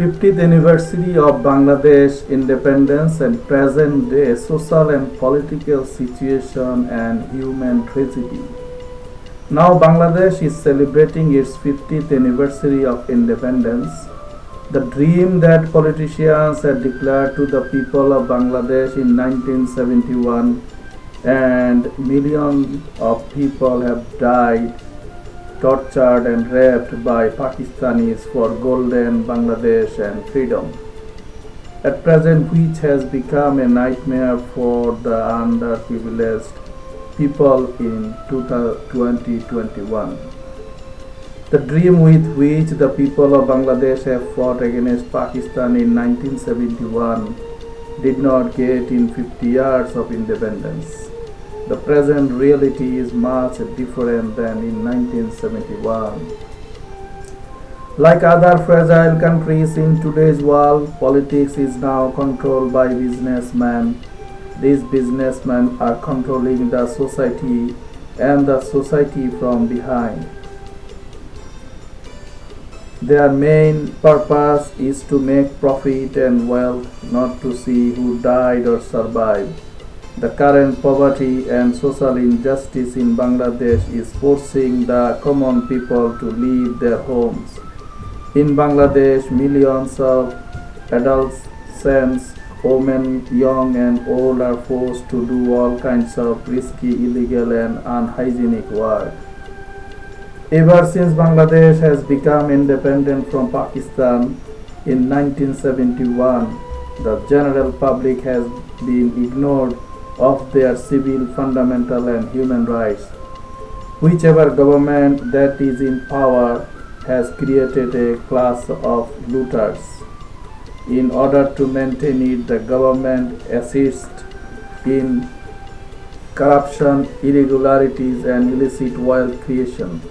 50th anniversary of Bangladesh independence and present day social and political situation and human tragedy. Now Bangladesh is celebrating its 50th anniversary of independence. The dream that politicians had declared to the people of Bangladesh in 1971, and millions of people have died, tortured and raped by Pakistanis for golden Bangladesh and freedom. At present, which has become a nightmare for the underprivileged people in 2021. The dream with which the people of Bangladesh have fought against Pakistan in 1971 did not get in 50 years of independence. The present reality is much different than in 1971. Like other fragile countries in today's world, politics is now controlled by businessmen. These businessmen are controlling the society and the society from behind. Their main purpose is to make profit and wealth, not to see who died or survived. The current poverty and social injustice in Bangladesh is forcing the common people to leave their homes. In Bangladesh, millions of adults, women, young and old are forced to do all kinds of risky, illegal and unhygienic work. Ever since Bangladesh has become independent from Pakistan in 1971, the general public has been ignored of their civil, fundamental and human rights. Whichever government that is in power has created a class of looters. In order to maintain it, the government assists in corruption, irregularities and illicit wealth creation.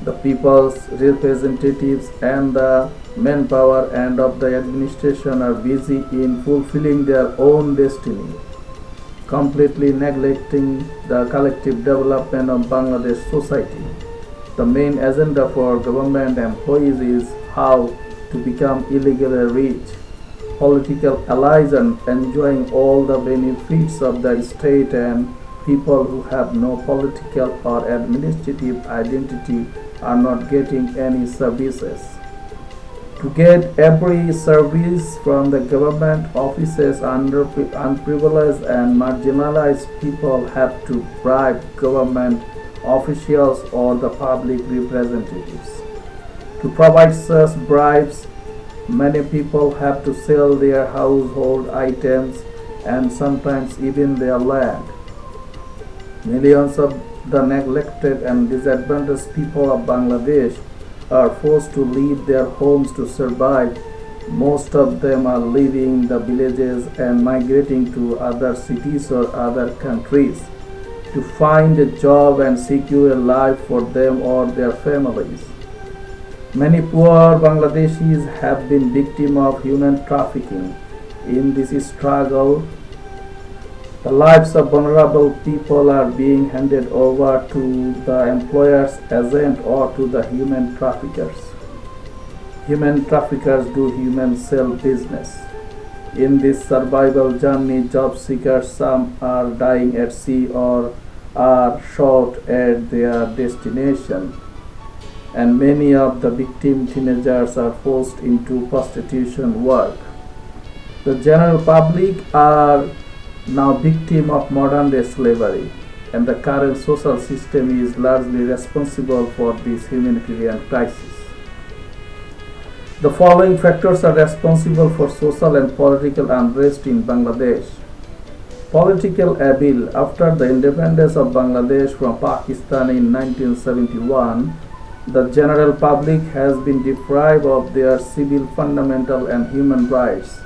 The people's representatives and the manpower and of the administration are busy in fulfilling their own destiny, completely neglecting the collective development of Bangladesh society. The main agenda for government employees is how to become illegally rich, political allies and enjoying all the benefits of the state, and people who have no political or administrative identity are not getting any services. To get every service from the government offices, unprivileged and marginalized people have to bribe government officials or the public representatives. To provide such bribes, many people have to sell their household items and sometimes even their land. Millions of the neglected and disadvantaged people of Bangladesh are forced to leave their homes to survive. Most of them are leaving the villages and migrating to other cities or other countries to find a job and secure a life for them or their families. Many poor Bangladeshis have been victims of human trafficking. In this struggle, the lives of vulnerable people are being handed over to the employer's agent or to the human traffickers. Human traffickers do human sell business. In this survival journey, job seekers, some are dying at sea or are shot at their destination, and many of the victim teenagers are forced into prostitution work. The general public are now victim of modern day slavery, and the current social system is largely responsible for this humanitarian crisis. The following factors are responsible for social and political unrest in Bangladesh. Political abil. After the independence of Bangladesh from Pakistan in 1971, the general public has been deprived of their civil, fundamental and human rights.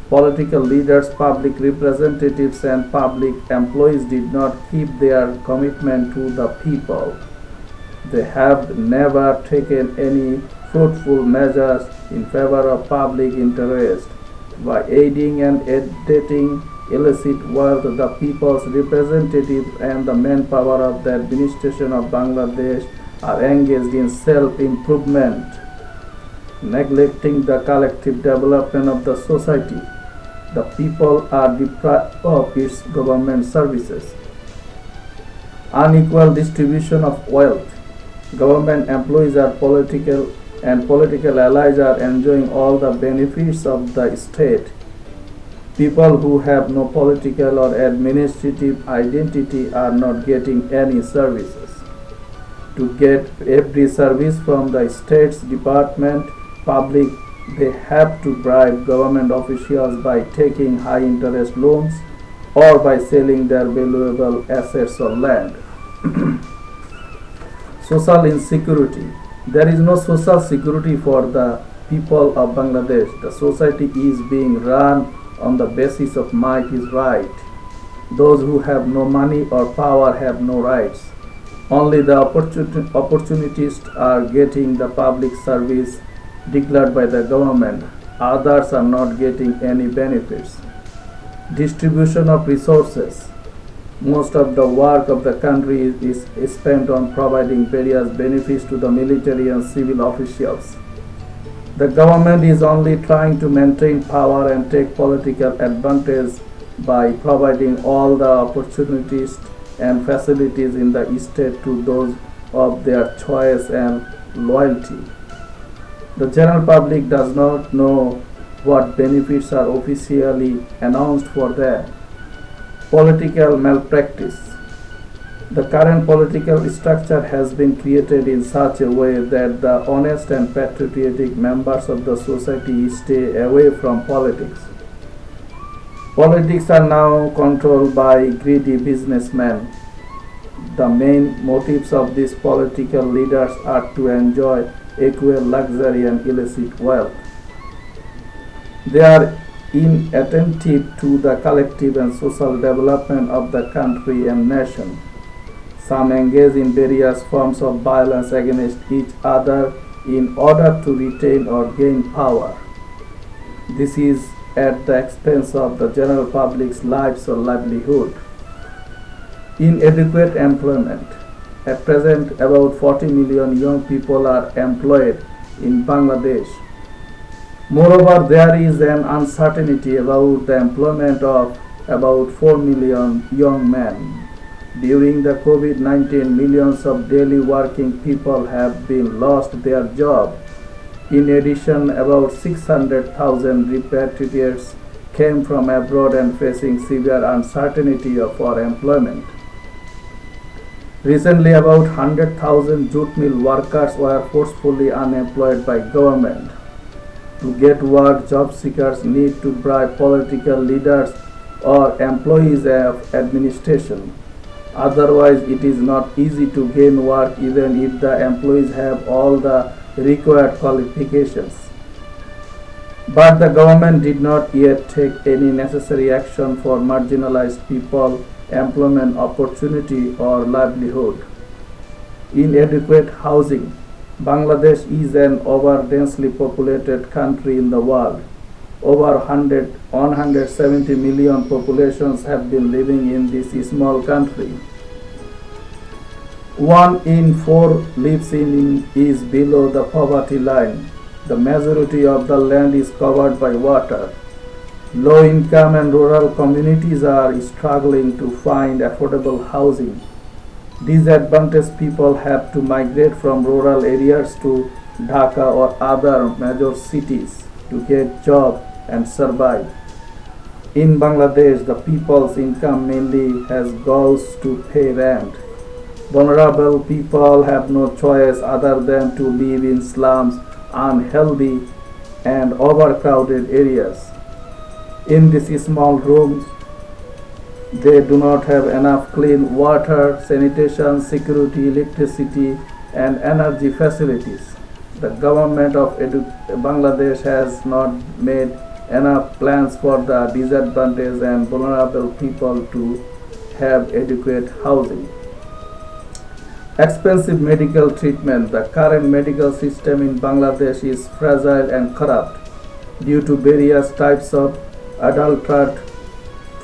Political leaders, public representatives and public employees did not keep their commitment to the people. They have never taken any fruitful measures in favor of public interest. By aiding and abetting illicit wealth, the people's representatives and the manpower of the administration of Bangladesh are engaged in self-improvement. neglecting the collective development of the society. The people are deprived of its government services. Unequal distribution of wealth. Government employees are political and political allies are enjoying all the benefits of the state. People who have no political or administrative identity are not getting any services. To get every service from the state's department public, they have to bribe government officials by taking high interest loans or by selling their valuable assets or land. Social insecurity. There is no social security for the people of Bangladesh. The society is being run on the basis of might is right. Those who have no money or power have no rights. Only the opportunists are getting the public service declared by the government. Others are not getting any benefits. Distribution of resources. Most of the work of the country is spent on providing various benefits to the military and civil officials. The government is only trying to maintain power and take political advantage by providing all the opportunities and facilities in the state to those of their choice and loyalty. The general public does not know what benefits are officially announced for them. Political malpractice. The current political structure has been created in such a way that the honest and patriotic members of the society stay away from politics. Politics are now controlled by greedy businessmen. The main motives of these political leaders are to enjoy equal luxury and illicit wealth. They are inattentive to the collective and social development of the country and nation. Some engage in various forms of violence against each other in order to retain or gain power. This is at the expense of the general public's lives or livelihood. Inadequate employment. At present, about 40 million young people are employed in Bangladesh. Moreover, there is an uncertainty about the employment of about 4 million young men. During the COVID-19, millions of daily working people have been lost their job. In addition, about 600,000 repatriates came from abroad and facing severe uncertainty for employment. Recently, about 100,000 jute mill workers were forcefully unemployed by government. To get work, job seekers need to bribe political leaders or employees of administration. Otherwise, it is not easy to gain work even if the employees have all the required qualifications. But the government did not yet take any necessary action for marginalized people, employment opportunity or livelihood. Inadequate housing. Bangladesh is an over-densely populated country in the world. Over 170 million populations have been living in this small country. 1 in 4 lives is below the poverty line. The majority of the land is covered by water. Low income and rural communities are struggling to find affordable housing. Disadvantaged people have to migrate from rural areas to Dhaka or other major cities to get jobs and survive. In Bangladesh, the people's income mainly has goes to pay rent. Vulnerable people have no choice other than to live in slums, unhealthy and overcrowded areas. In these small rooms, they do not have enough clean water, sanitation, security, electricity and energy facilities. The government of Bangladesh has not made enough plans for the disadvantaged and vulnerable people to have adequate housing. Expensive medical treatment. The current medical system in Bangladesh is fragile and corrupt due to various types of adulterate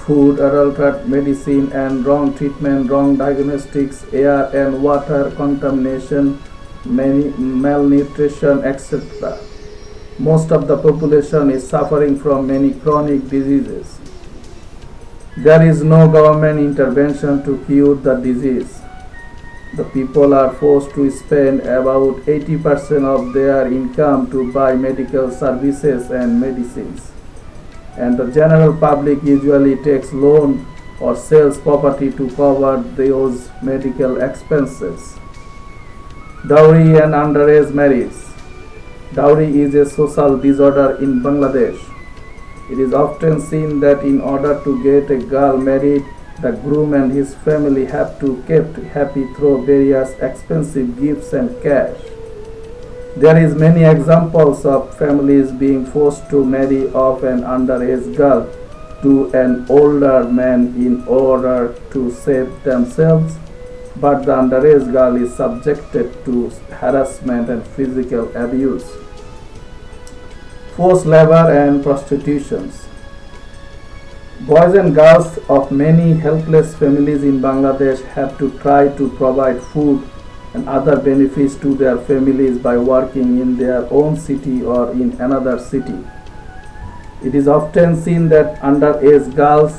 food, adulterate medicine and wrong treatment, wrong diagnostics, air and water contamination, malnutrition, etc. Most of the population is suffering from many chronic diseases. There is no government intervention to cure the disease. The people are forced to spend about 80% of their income to buy medical services and medicines. And the general public usually takes loan or sells property to cover those medical expenses. Dowry and underage marriage. Dowry is a social disorder in Bangladesh. It is often seen that in order to get a girl married, the groom and his family have to keep happy through various expensive gifts and cash. There is many examples of families being forced to marry off an underage girl to an older man in order to save themselves, but the underage girl is subjected to harassment and physical abuse. Forced labor and prostitutions. Boys and girls of many helpless families in Bangladesh have to try to provide food and other benefits to their families by working in their own city or in another city. It is often seen that underage girls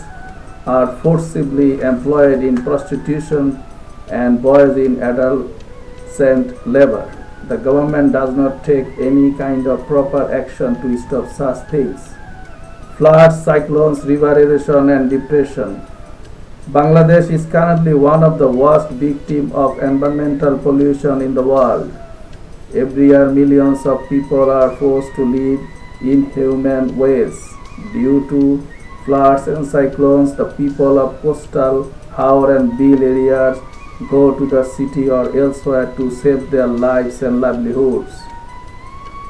are forcibly employed in prostitution and boys in adolescent labor. The government does not take any kind of proper action to stop such things. Floods, cyclones, river erosion and depression. Bangladesh is currently one of the worst victims of environmental pollution in the world. Every year millions of people are forced to live inhuman ways. Due to floods and cyclones, the people of coastal, Howrah and Bill areas go to the city or elsewhere to save their lives and livelihoods.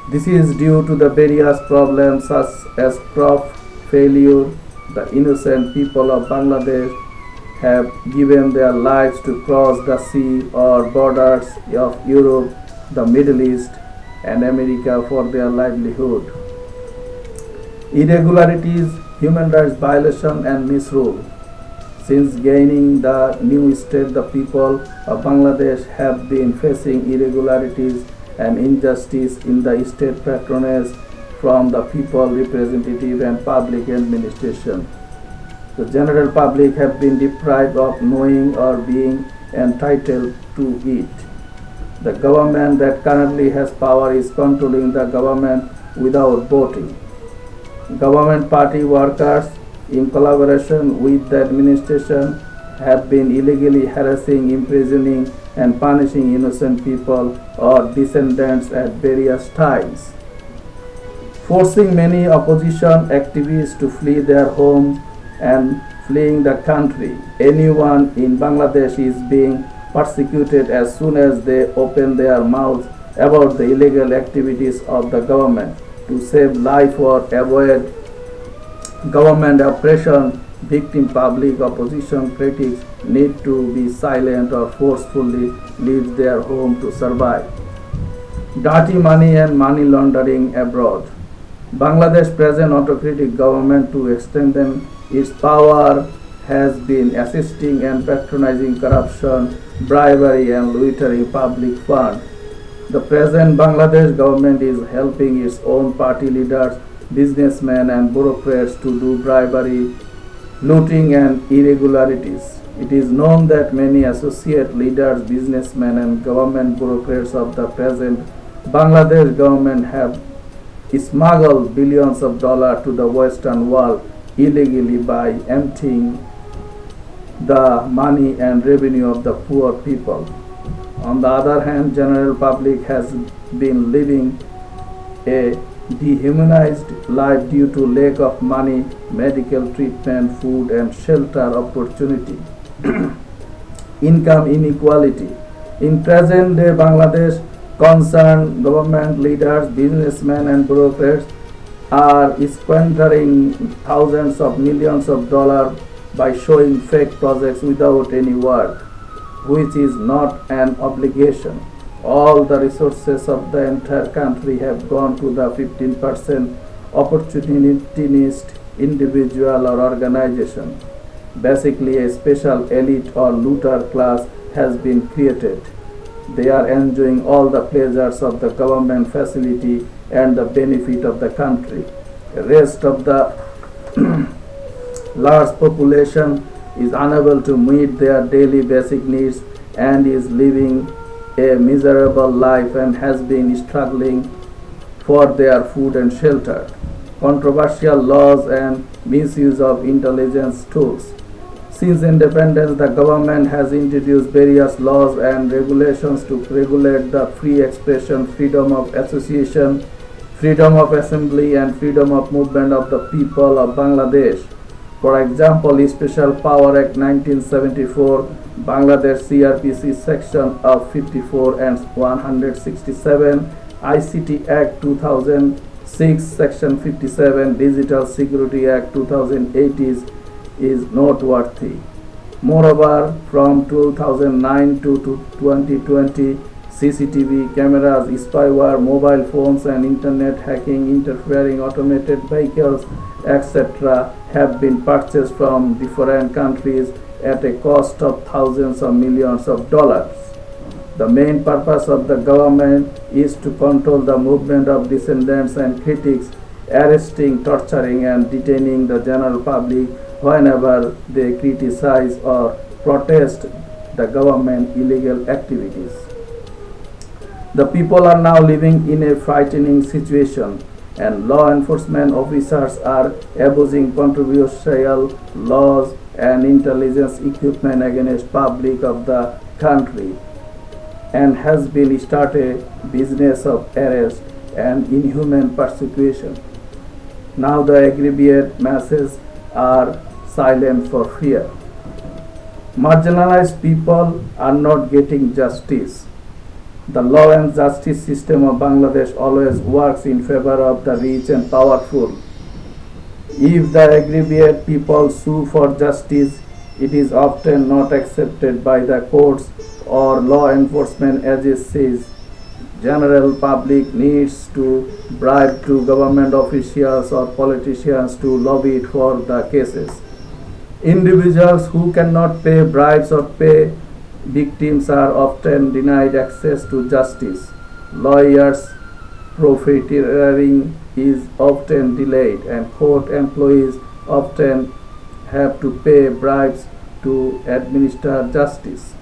This is due to the various problems such as crop failure. The innocent people of Bangladesh have given their lives to cross the sea or borders of Europe, the Middle East, and America for their livelihood. Irregularities, human rights violation, and misrule. Since gaining the new state, the people of Bangladesh have been facing irregularities and injustice in the state patronage from the people representative and public administration. The general public have been deprived of knowing or being entitled to it. The government that currently has power is controlling the government without voting. Government party workers, in collaboration with the administration, have been illegally harassing, imprisoning, and punishing innocent people or descendants at various times, forcing many opposition activists to flee their homes and fleeing the country. Anyone in Bangladesh is being persecuted as soon as they open their mouths about the illegal activities of the government. To save life or avoid government oppression, victim public opposition critics need to be silent or forcefully leave their home to survive. Dirty money and money laundering abroad. Bangladesh present autocratic government to strengthen its power has been assisting and patronizing corruption, bribery and loitering public funds. The present Bangladesh government is helping its own party leaders, businessmen and bureaucrats to do bribery, looting and irregularities. It is known that many associate leaders, businessmen and government bureaucrats of the present Bangladesh government have smuggled billions of dollars to the Western world illegally by emptying the money and revenue of the poor people. On the other hand, general public has been living a dehumanized life due to lack of money, medical treatment, food and shelter opportunity. Income inequality. In present day Bangladesh, concerned government leaders, businessmen and bureaucrats are squandering thousands of millions of dollars by showing fake projects without any work, which is not an obligation. All the resources of the entire country have gone to the 15% opportunist individual or organization. Basically, a special elite or looter class has been created. They are enjoying all the pleasures of the government facility and the benefit of the country. The rest of the large population is unable to meet their daily basic needs and is living a miserable life and has been struggling for their food and shelter. Controversial laws and misuse of intelligence tools. Since independence, the government has introduced various laws and regulations to regulate the free expression, freedom of association, freedom of assembly, and freedom of movement of the people of Bangladesh. For example, Special Power Act 1974, Bangladesh CRPC Section of 54 and 167, ICT Act 2006 Section 57, Digital Security Act 2008 is noteworthy. Moreover, from 2009 to 2020, CCTV cameras, spyware, mobile phones, and internet hacking, interfering automated vehicles, etc., have been purchased from different countries at a cost of thousands of millions of dollars. The main purpose of the government is to control the movement of dissidents and critics, arresting, torturing, and detaining the general public whenever they criticize or protest the government illegal activities. The people are now living in a frightening situation, and law enforcement officers are abusing controversial laws and intelligence equipment against public of the country, and has been started business of arrest and inhuman persecution. Now the aggrieved masses are silent for fear. Marginalized people are not getting justice. The law and justice system of Bangladesh always works in favor of the rich and powerful. If the aggrieved people sue for justice, it is often not accepted by the courts or law enforcement agencies. General public needs to bribe to government officials or politicians to lobby it for the cases. Individuals who cannot pay bribes or pay victims are often denied access to justice. Lawyers' profiteering is often delayed, and court employees often have to pay bribes to administer justice.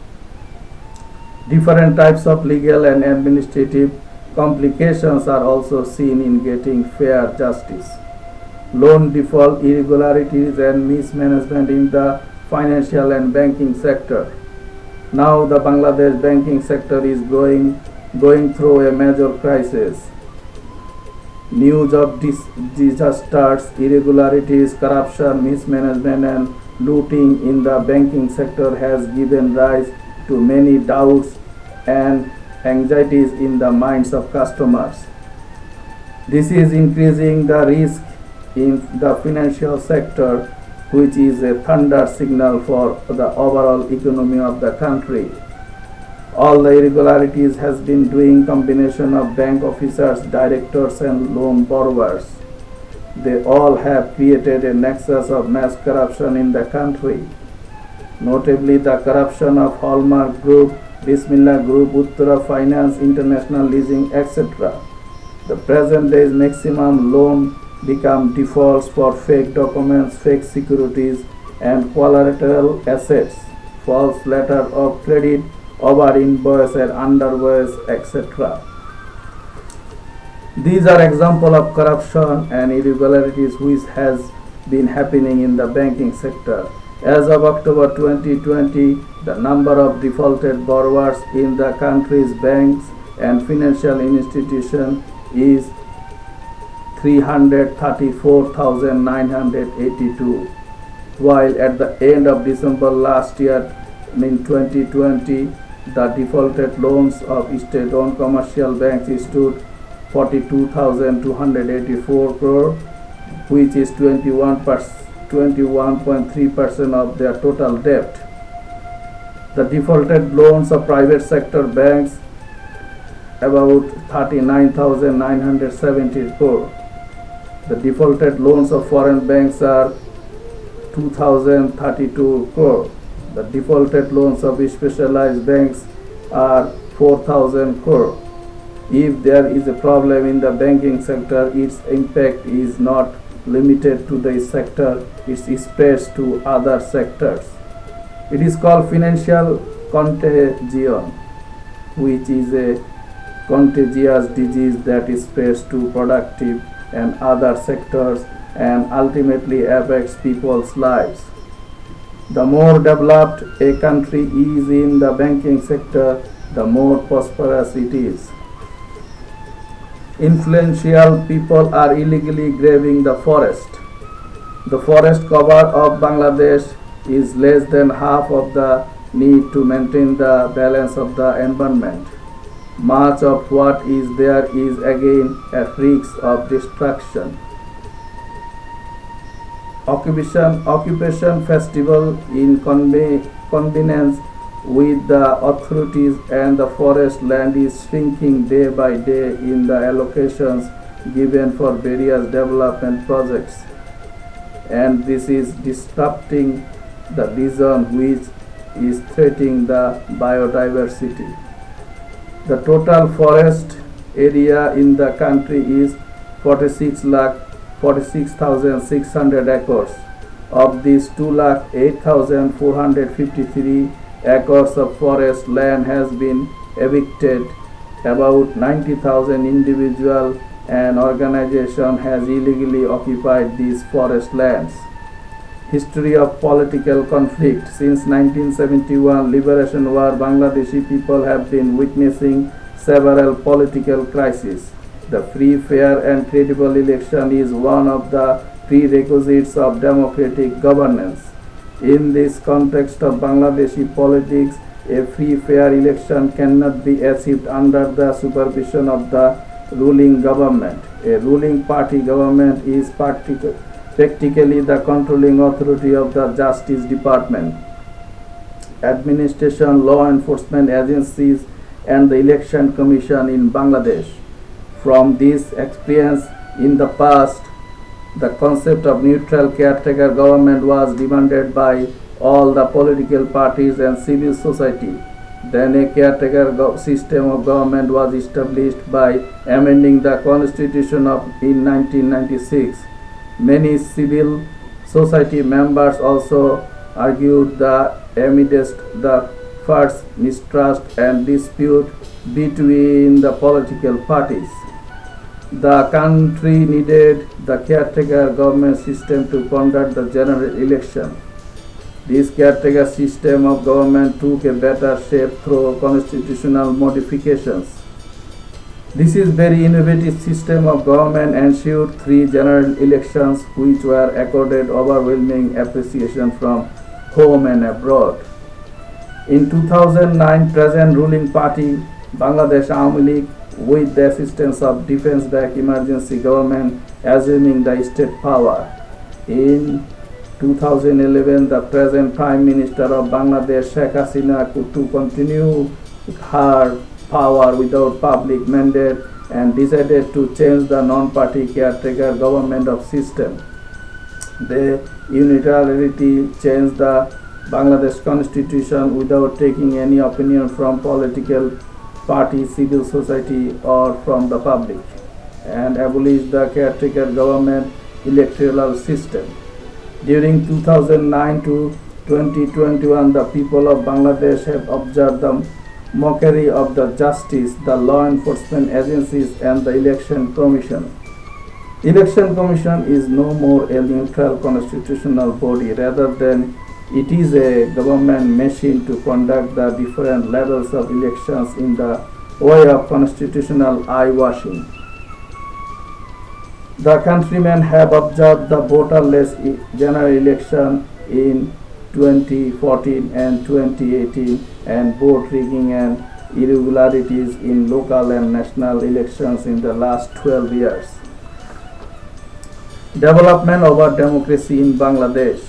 Different types of legal and administrative complications are also seen in getting fair justice. Loan default, irregularities, and mismanagement in the financial and banking sector. Now the Bangladesh banking sector is going through a major crisis. News of disasters, irregularities, corruption, mismanagement, and looting in the banking sector has given rise to many doubts and anxieties in the minds of customers. This is increasing the risk in the financial sector, which is a thunder signal for the overall economy of the country. All the irregularities has been doing combination of bank officers, directors, and loan borrowers. They all have created a nexus of mass corruption in the country. Notably, the corruption of Hallmark Group, Bismillah Group, Uttara Finance, International Leasing, etc. The present day's maximum loan become defaults for fake documents, fake securities, and collateral assets, false letter of credit, over invoice and undervoice, etc. These are examples of corruption and irregularities which has been happening in the banking sector. As of October 2020, the number of defaulted borrowers in the country's banks and financial institutions is 334,982, while at the end of December last year, in 2020, the defaulted loans of state-owned commercial banks stood 42,284 crore, which is 21.3% of their total debt. The defaulted loans of private sector banks about 39,970 crore. The defaulted loans of foreign banks are 2,032 crore. The defaulted loans of specialized banks are 4,000 crore. If there is a problem in the banking sector, its impact is not limited to the sector, it spreads to other sectors. It is called financial contagion, which is a contagious disease that spreads to productive and other sectors and ultimately affects people's lives. The more developed a country is in the banking sector, the more prosperous it is. Influential people are illegally grazing the forest. The forest cover of Bangladesh is less than half of the need to maintain the balance of the environment. Much of what is there is again at risk of destruction. Occupation festival in convenience with the authorities and the forest land is shrinking day by day in the allocations given for various development projects, and this is disrupting the vision which is threatening the biodiversity. The total forest area in the country is 46,600 acres. Of these, 2,08,453 acres of forest land has been evicted. About 90,000 individuals and organizations has illegally occupied these forest lands. History of political conflict. Since 1971 Liberation War, Bangladeshi people have been witnessing several political crises. The free, fair and credible election is one of the prerequisites of democratic governance. In this context of Bangladeshi politics, a free, fair election cannot be achieved under the supervision of the ruling government. A ruling party government is practically the controlling authority of the Justice Department, administration, law enforcement agencies, and the Election Commission in Bangladesh. From this experience in the past, the concept of neutral caretaker government was demanded by all the political parties and civil society. Then a caretaker system of government was established by amending the constitution in 1996. Many civil society members also argued that amidst the first mistrust and dispute between the political parties, the country needed the caretaker government system to conduct the general election. This caretaker system of government took a better shape through constitutional modifications. This is very innovative system of government ensured 3 general elections which were accorded overwhelming appreciation from home and abroad. In 2009, present ruling party Bangladesh Awami League, with the assistance of defense-backed emergency government, assuming the state power. In 2011, the present Prime Minister of Bangladesh, Sheikh Hasina, could to continue her power without public mandate and decided to change the non-party caretaker government of system. They unilaterally changed the Bangladesh constitution without taking any opinion from political party, civil society or from the public, and abolished the caretaker government electoral system. During 2009 to 2021, the people of Bangladesh have observed the mockery of the justice, the law enforcement agencies and the election commission. Election commission is no more a neutral constitutional body, rather than it is a government machine to conduct the different levels of elections in the way of constitutional eye-washing. The countrymen have observed the voterless general election in 2014 and 2018 and vote rigging and irregularities in local and national elections in the last 12 years. Development over democracy in Bangladesh.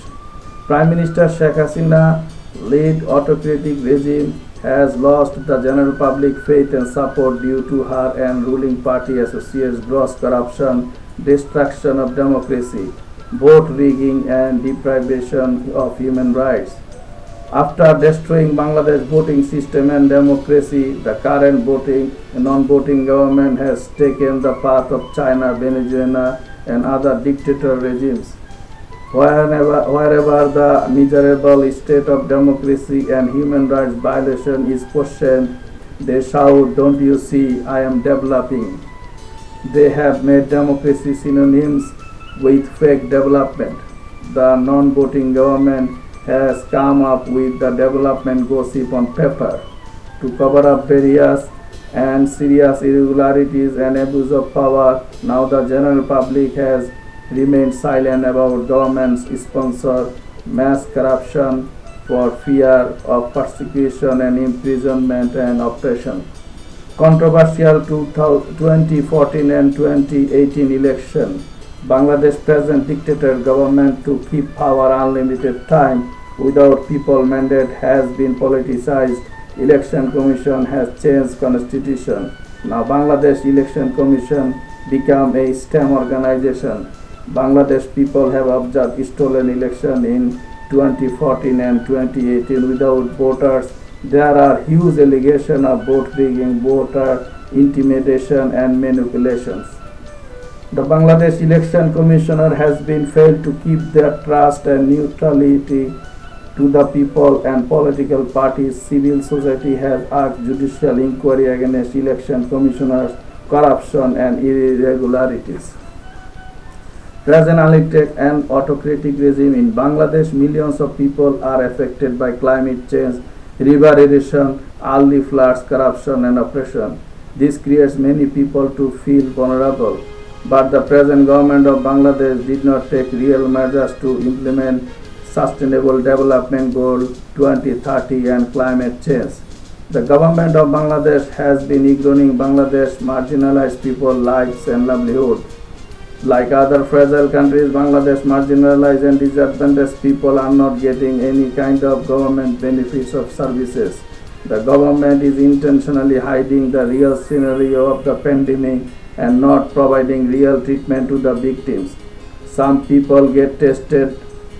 Prime Minister Sheikh Hasina led autocratic regime has lost the general public faith and support due to her and ruling party associates gross corruption, destruction of democracy, vote rigging and deprivation of human rights. After destroying Bangladesh voting system and democracy, the current non-voting government has taken the path of China, Venezuela, and other dictator regimes. Wherever the miserable state of democracy and human rights violation is questioned, they shout, "Don't you see, I am developing." They have made democracy synonyms with fake development. The non-voting government has come up with the development gossip on paper to cover up various and serious irregularities and abuse of power. Now the general public has remained silent about government's sponsored mass corruption for fear of persecution and imprisonment and oppression. Controversial 2014 and 2018 election. Bangladesh present dictator government to keep power unlimited time without people mandate has been politicized. Election Commission has changed constitution. Now Bangladesh Election Commission become a STEM organization. Bangladesh people have observed stolen election in 2014 and 2018 without voters. There are huge allegations of vote rigging, voter intimidation and manipulations. The Bangladesh Election Commissioner has been failed to keep their trust and neutrality to the people and political parties. Civil society has asked judicial inquiry against election commissioners' corruption and irregularities. Present elected and autocratic regime in Bangladesh, millions of people are affected by climate change, river erosion, early floods, corruption and oppression. This creates many people to feel vulnerable. But the present government of Bangladesh did not take real measures to implement Sustainable Development Goal 2030 and climate change. The government of Bangladesh has been ignoring Bangladesh marginalized people's lives and livelihood. Like other fragile countries, Bangladesh marginalized and disadvantaged people are not getting any kind of government benefits or services. The government is intentionally hiding the real scenario of the pandemic and not providing real treatment to the victims. Some people get tested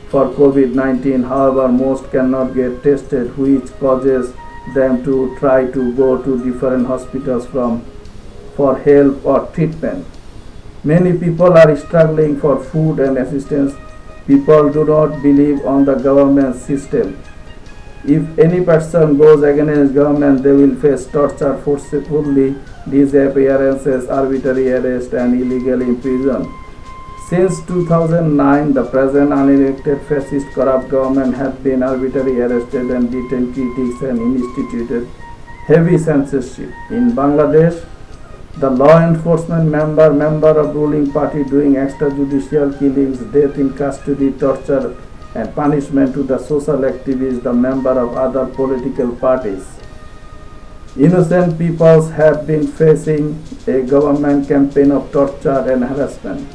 for COVID-19, however most cannot get tested, which causes them to try to go to different hospitals for help or treatment. Many people are struggling for food and assistance. People do not believe on the government system. If any person goes against government, they will face torture, forcibly disappearances, arbitrary arrest and illegal imprisonment. Since 2009, the present unelected fascist corrupt government has been arbitrarily arrested and detained critics and instituted heavy censorship. In Bangladesh, the law enforcement member of ruling party doing extrajudicial killings, death in custody, torture and punishment to the social activists, the member of other political parties. Innocent peoples have been facing a government campaign of torture and harassment.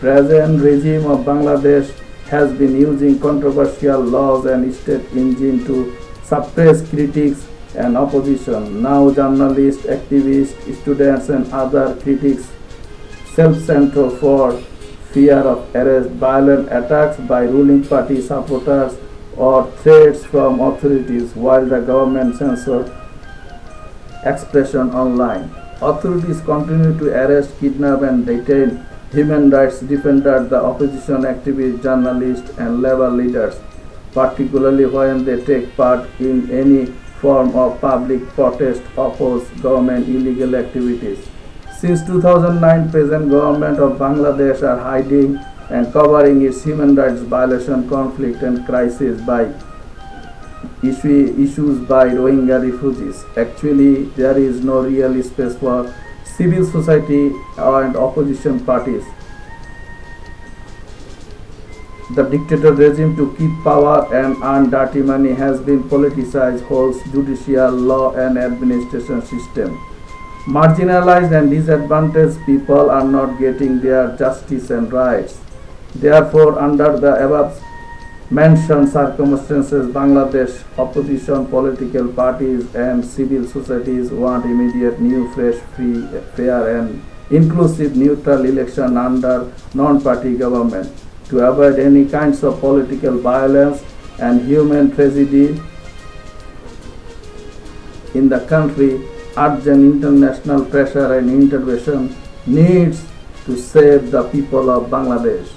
Present regime of Bangladesh has been using controversial laws and state engine to suppress critics and opposition. Now journalists, activists, students and other critics self-censor for fear of arrest, violent attacks by ruling party supporters or threats from authorities, while the government censors expression online. Authorities continue to arrest, kidnap and detain human rights defenders, the opposition activists, journalists and labor leaders, particularly when they take part in any form of public protest, oppose government illegal activities. Since 2009, present government of Bangladesh are hiding and covering its human rights violation, conflict and crisis by issues by Rohingya refugees. Actually, there is no real space for civil society and opposition parties. The dictator regime to keep power and earn dirty money has been politicized whole judicial, law and administration system. Marginalized and disadvantaged people are not getting their justice and rights. Therefore, under the above mentioned circumstances, Bangladesh opposition political parties and civil societies want immediate, new, fresh, free, fair and inclusive neutral election under non-party government to avoid any kinds of political violence and human tragedy in the country. Urgent international pressure and intervention needs to save the people of Bangladesh.